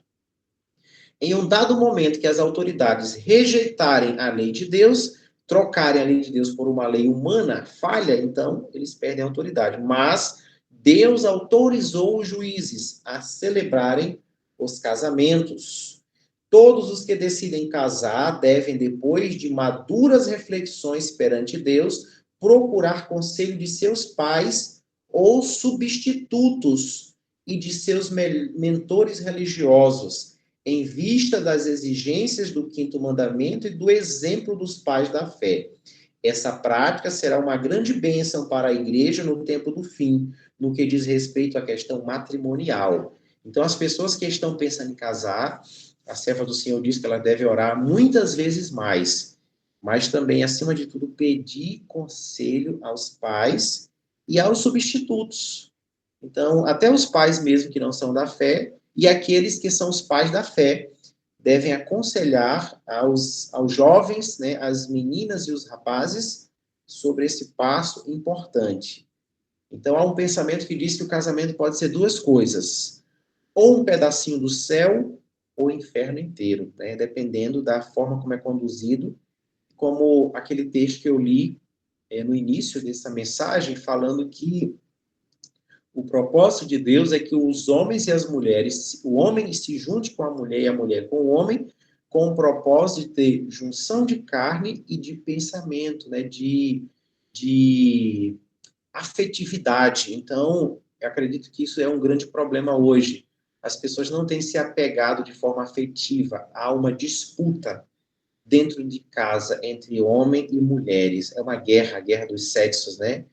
Speaker 2: Em um dado momento que as autoridades rejeitarem a lei de Deus, trocarem a lei de Deus por uma lei humana, falha, então eles perdem a autoridade. Mas Deus autorizou os juízes a celebrarem os casamentos. Todos os que decidem casar devem, depois de maduras reflexões perante Deus, procurar conselho de seus pais ou substitutos e de seus mentores religiosos, em vista das exigências do quinto mandamento e do exemplo dos pais da fé. Essa prática será uma grande bênção para a igreja no tempo do fim, no que diz respeito à questão matrimonial. Então, as pessoas que estão pensando em casar, a serva do Senhor diz que ela deve orar muitas vezes mais, mas também, acima de tudo, pedir conselho aos pais e aos substitutos. Então, até os pais mesmo que não são da fé, e aqueles que são os pais da fé, devem aconselhar aos jovens, né, as meninas e os rapazes, sobre esse passo importante. Então, há um pensamento que diz que o casamento pode ser duas coisas, ou um pedacinho do céu, ou o inferno inteiro, né, dependendo da forma como é conduzido, como aquele texto que eu li no início dessa mensagem, falando que o propósito de Deus é que os homens e as mulheres, o homem se junte com a mulher e a mulher com o homem, com o propósito de ter junção de carne e de pensamento, né, de afetividade. Então, eu acredito que isso é um grande problema hoje. As pessoas não têm se apegado de forma afetiva a uma disputa dentro de casa entre homem e mulheres. É uma guerra, a guerra dos sexos, né?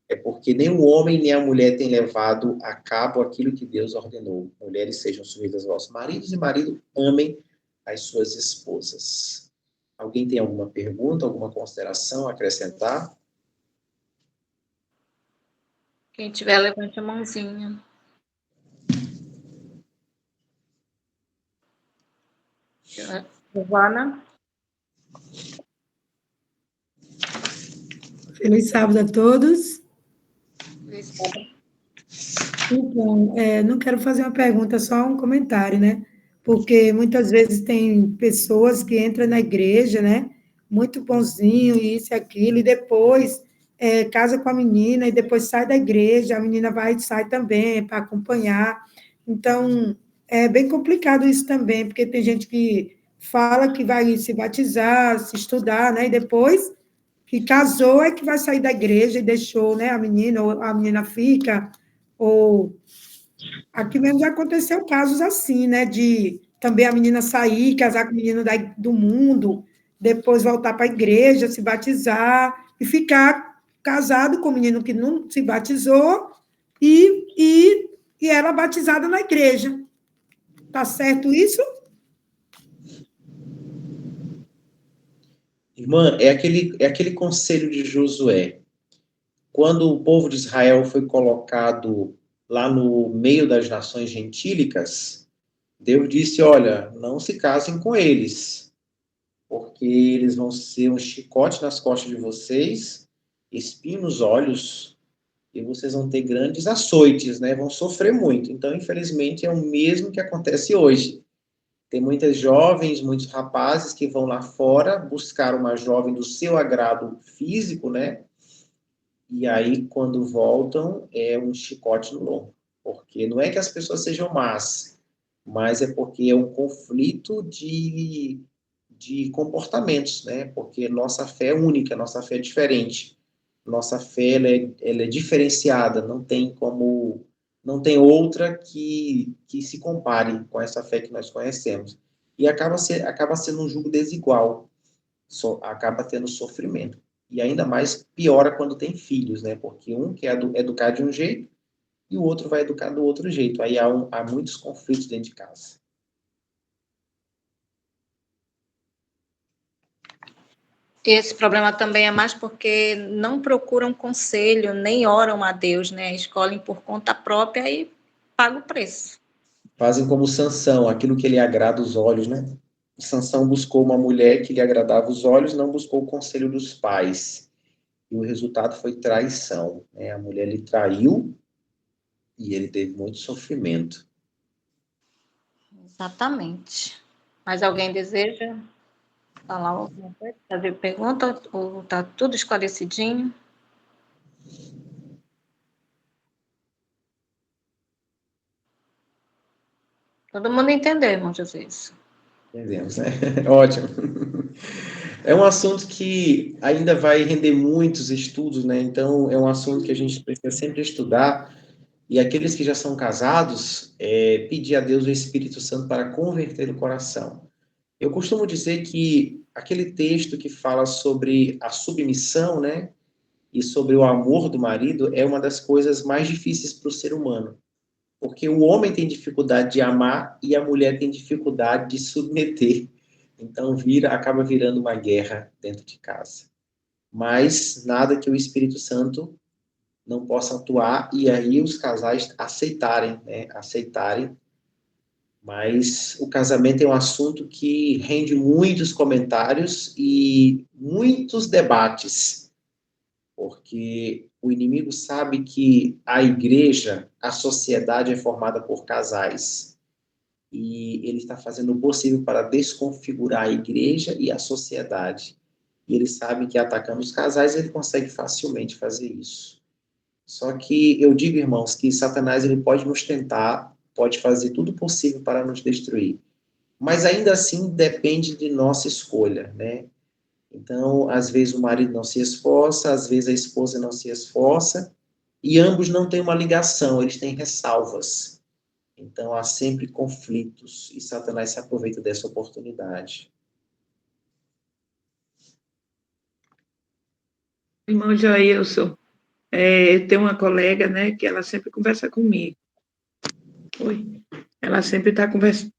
Speaker 2: É porque nem o homem nem a mulher têm levado a cabo aquilo que Deus ordenou. Mulheres sejam submetidas aos vossos maridos e maridos amem as suas esposas. Alguém tem alguma pergunta, alguma consideração a acrescentar?
Speaker 1: Quem tiver, levante a mãozinha. Giovana?
Speaker 6: Feliz sábado a todos. Então, não quero fazer uma pergunta, só um comentário, né? Porque muitas vezes tem pessoas que entram na igreja, né? Muito bonzinho, isso e aquilo, e depois casa com a menina e depois sai da igreja, a menina vai e sai também para acompanhar. Então, é bem complicado isso também, porque tem gente que fala que vai se batizar, se estudar, né? E depois que casou é que vai sair da igreja e deixou, né, a menina, ou a menina fica, ou aqui mesmo já aconteceu casos assim, né, de também a menina sair, casar com o menino do mundo, depois voltar para a igreja, se batizar e ficar casado com o menino que não se batizou e ela batizada na igreja. Tá certo isso?
Speaker 2: Irmã, é aquele conselho de Josué. Quando o povo de Israel foi colocado lá no meio das nações gentílicas, Deus disse, olha, não se casem com eles, porque eles vão ser um chicote nas costas de vocês, espinho nos olhos, e vocês vão ter grandes açoites, né? Vão sofrer muito. Então, infelizmente, é o mesmo que acontece hoje. Tem muitas jovens, muitos rapazes que vão lá fora buscar uma jovem do seu agrado físico, né? E aí, quando voltam, é um chicote no lombo. Porque não é que as pessoas sejam más, mas é porque é um conflito de comportamentos, né? Porque nossa fé é única, nossa fé é diferente. Nossa fé ela é diferenciada, não tem outra que se compare com essa fé que nós conhecemos. E acaba sendo um jugo desigual, acaba tendo sofrimento. E ainda mais piora quando tem filhos, né? Porque um quer educar de um jeito e o outro vai educar do outro jeito. Aí há muitos conflitos dentro de casa.
Speaker 1: Esse problema também é mais porque não procuram conselho, nem oram a Deus, né? Escolhem por conta própria e pagam o preço.
Speaker 2: Fazem como Sansão, aquilo que lhe agrada os olhos, né? Sansão buscou uma mulher que lhe agradava os olhos, não buscou o conselho dos pais. E o resultado foi traição, né? A mulher lhe traiu e ele teve muito sofrimento.
Speaker 1: Exatamente. Mais alguém deseja falar alguma coisa? Fazer pergunta? Ou está tudo esclarecidinho? Todo mundo entendeu, irmão José, isso.
Speaker 2: Entendemos, né? Ótimo. É um assunto que ainda vai render muitos estudos, né? Então, é um assunto que a gente precisa sempre estudar. E aqueles que já são casados, pedir a Deus o Espírito Santo para converter o coração. Eu costumo dizer que aquele texto que fala sobre a submissão, né? E sobre o amor do marido é uma das coisas mais difíceis para o ser humano. Porque o homem tem dificuldade de amar e a mulher tem dificuldade de submeter. Então acaba virando uma guerra dentro de casa. Mas nada que o Espírito Santo não possa atuar e aí os casais aceitarem, né? Aceitarem. Mas o casamento é um assunto que rende muitos comentários e muitos debates, porque o inimigo sabe que a igreja, a sociedade é formada por casais. E ele está fazendo o possível para desconfigurar a igreja e a sociedade. E ele sabe que atacando os casais, ele consegue facilmente fazer isso. Só que eu digo, irmãos, que Satanás ele pode nos tentar, pode fazer tudo possível para nos destruir. Mas ainda assim depende de nossa escolha, né? Então, às vezes o marido não se esforça, às vezes a esposa não se esforça, e ambos não têm uma ligação, eles têm ressalvas. Então, há sempre conflitos, e Satanás se aproveita dessa oportunidade.
Speaker 4: Irmão Jailson, eu tenho uma colega, né, que ela sempre conversa comigo. Oi. Ela sempre está conversando,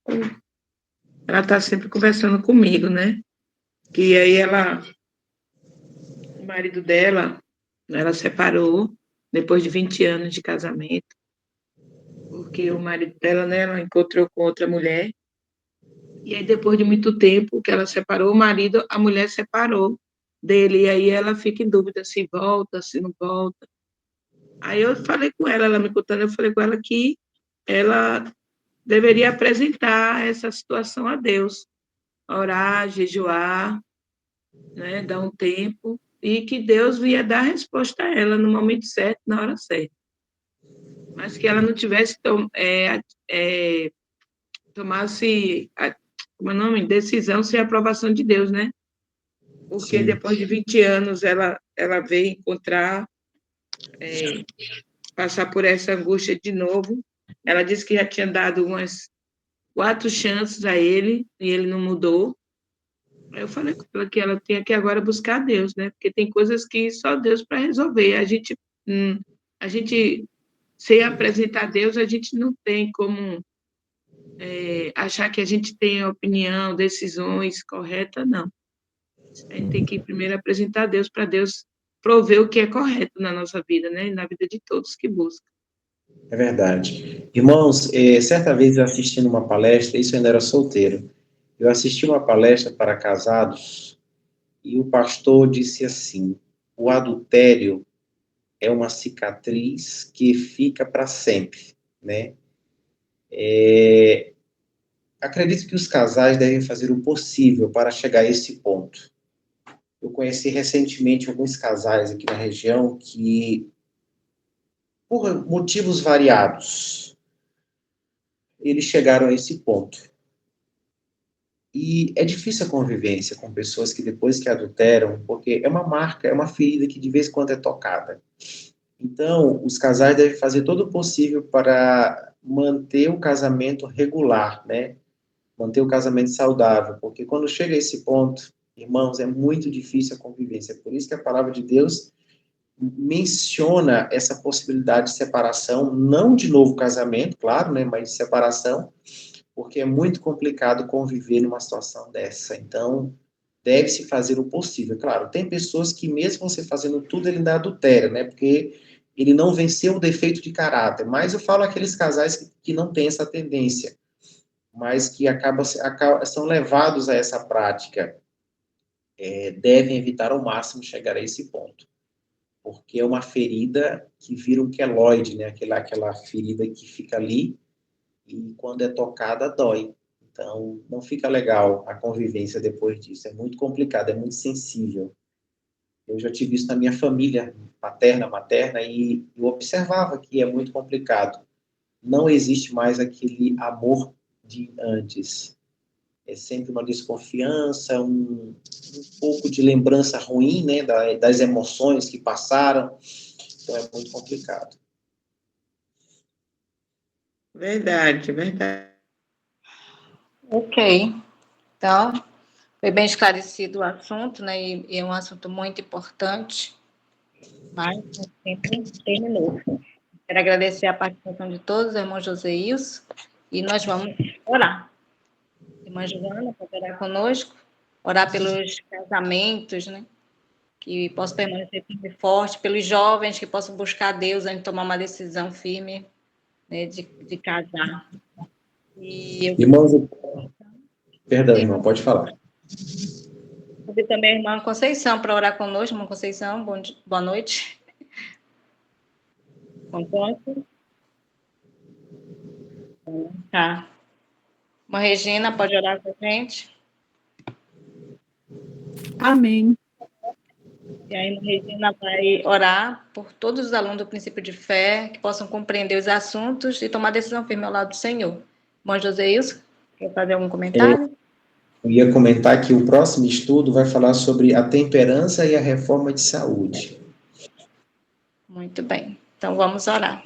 Speaker 4: ela está sempre conversando comigo, né? Que aí o marido dela, ela separou depois de 20 anos de casamento, porque o marido dela, né, ela encontrou com outra mulher. E aí, depois de muito tempo que ela separou o marido, a mulher separou dele. E aí ela fica em dúvida se volta, se não volta. Aí eu falei com ela me contando, eu falei com ela que ela deveria apresentar essa situação a Deus, orar, jejuar, né, dar um tempo, e que Deus ia dar a resposta a ela no momento certo, na hora certa. Mas que ela não tivesse tomasse, como é o nome? Decisão sem aprovação de Deus, né? Porque
Speaker 2: Sim.
Speaker 4: depois de 20 anos ela veio encontrar, passar por essa angústia de novo. Ela disse que já tinha dado umas 4 chances a ele e ele não mudou. Eu falei com ela que ela tinha que agora buscar Deus, né? Porque tem coisas que só Deus para resolver. A gente, sem apresentar Deus, a gente não tem como achar que a gente tem opinião, decisões corretas, não. A gente tem que primeiro apresentar Deus para Deus prover o que é correto na nossa vida, né? E na vida de todos que buscam.
Speaker 2: É verdade. Irmãos, certa vez eu assisti numa palestra, isso eu ainda era solteiro, eu assisti uma palestra para casados e o pastor disse assim, o adultério é uma cicatriz que fica para sempre, né? Acredito que os casais devem fazer o possível para chegar a esse ponto. Eu conheci recentemente alguns casais aqui na região que, por motivos variados, eles chegaram a esse ponto. E é difícil a convivência com pessoas que depois que adulteram, porque é uma marca, é uma ferida que de vez em quando é tocada. Então, os casais devem fazer todo o possível para manter o casamento regular, né? Manter o casamento saudável, porque quando chega a esse ponto, irmãos, é muito difícil a convivência. Por isso que a palavra de Deus menciona essa possibilidade de separação, não de novo casamento, claro, né, mas de separação, porque é muito complicado conviver numa situação dessa. Então, deve-se fazer o possível. Claro, tem pessoas que mesmo você fazendo tudo, ele ainda adultera, né, porque ele não venceu o defeito de caráter. Mas eu falo aqueles casais que não têm essa tendência, mas que são levados a essa prática, devem evitar ao máximo chegar a esse ponto. Porque é uma ferida que vira um queloide, né? Aquela ferida que fica ali e quando é tocada dói. Então, não fica legal a convivência depois disso. É muito complicado, é muito sensível. Eu já tive isso na minha família paterna, materna, e eu observava que é muito complicado. Não existe mais aquele amor de antes. É sempre uma desconfiança, um pouco de lembrança ruim, né, das emoções que passaram. Então, é muito complicado.
Speaker 4: Verdade, verdade.
Speaker 1: Ok. Então, foi bem esclarecido o assunto, né? E é um assunto muito importante, mas o tempo terminou. Quero agradecer a participação de todos, irmão Joseilson, e nós vamos orar. Irmã Joana, pode orar conosco, orar pelos casamentos, né? Que possam permanecer firme e forte, pelos jovens que possam buscar Deus antes de tomar uma decisão firme, né, de casar. E eu
Speaker 2: Irmãos, perdão, irmão, pode falar.
Speaker 1: convido também a irmã Conceição para orar conosco. Irmã Conceição, boa noite. Concordo? Tá. Irmã Regina, pode orar com a gente?
Speaker 3: Amém.
Speaker 1: E a irmã Regina vai orar por todos os alunos do princípio de fé, que possam compreender os assuntos e tomar decisão firme ao lado do Senhor. Irmão Joseilson, quer fazer algum comentário?
Speaker 2: Eu ia comentar que o próximo estudo vai falar sobre a temperança e a reforma de saúde.
Speaker 1: Muito bem. Então, vamos orar.